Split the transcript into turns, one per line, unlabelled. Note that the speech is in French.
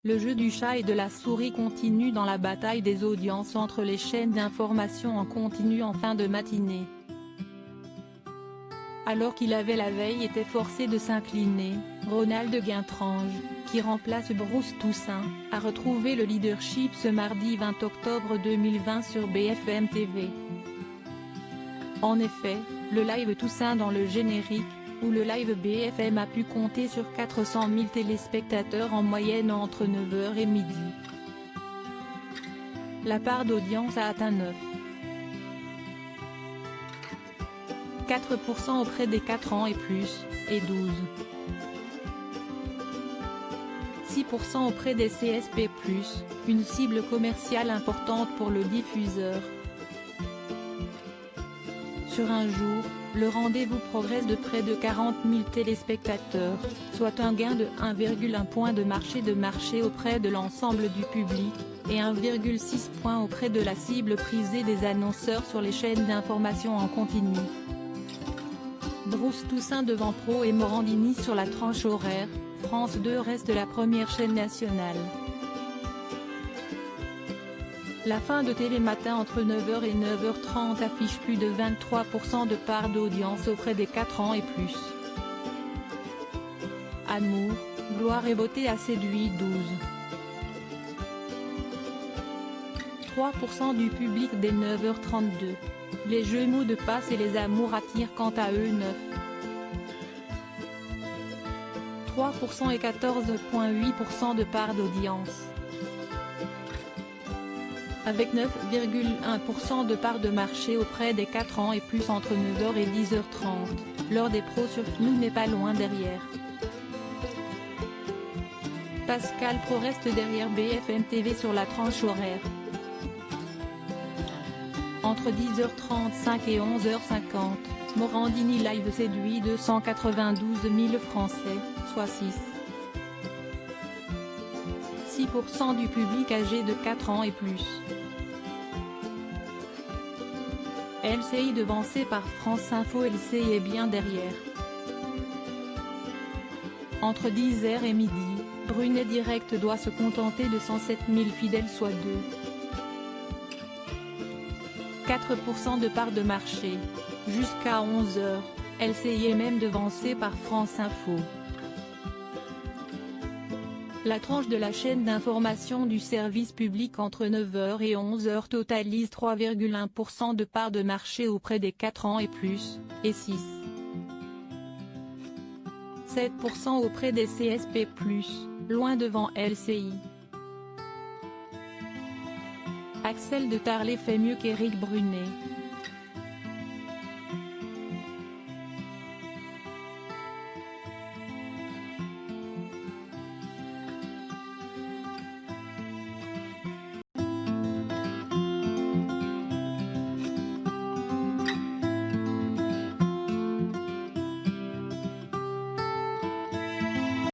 Le jeu du chat et de la souris continue dans la bataille des audiences entre les chaînes d'information en continu en fin de matinée. Alors qu'il avait la veille été forcé de s'incliner, Ronald Guintrange, qui remplace Bruce Toussaint, a retrouvé le leadership ce mardi 20 octobre 2020 sur BFM TV. En effet, le live Toussaint dans le générique, où le live BFM a pu compter sur 400 000 téléspectateurs en moyenne entre 9h et midi. La part d'audience a atteint 9,4% auprès des 4 ans et plus, et 12,6% auprès des CSP+, une cible commerciale importante pour le diffuseur. Sur un jour, le rendez-vous progresse de près de 40 000 téléspectateurs, soit un gain de 1,1 point de marché auprès de l'ensemble du public, et 1,6 point auprès de la cible prisée des annonceurs sur les chaînes d'information en continu. Bruce Toussaint devant Pro et Morandini sur la tranche horaire, France 2 reste la première chaîne nationale. La fin de Télématin entre 9h et 9h30 affiche plus de 23% de part d'audience auprès des 4 ans et plus. Amour, gloire et beauté a séduit 12,3% du public dès 9h32. Les Jumeaux de Passe et les Amours attirent quant à eux 9,3% et 14,8% de part d'audience. Avec 9,1% de part de marché auprès des 4 ans et plus entre 9h et 10h30, l'heure des pros sur nous n'est pas loin derrière. Pascal Pro reste derrière BFM TV sur la tranche horaire. Entre 10h35 et 11h50, Morandini Live séduit 292 000 Français, soit 6% du public âgé de 4 ans et plus. LCI devancé par France Info. LCI est bien derrière. Entre 10h et midi, Brunet Direct doit se contenter de 107 000 fidèles soit 2,4% de part de marché. Jusqu'à 11h, LCI est même devancé par France Info. La tranche de la chaîne d'information du service public entre 9h et 11h totalise 3,1% de part de marché auprès des 4 ans et plus, et 6,7% auprès des CSP+, loin devant LCI. Axel de Tarlet fait mieux qu'Éric Brunet.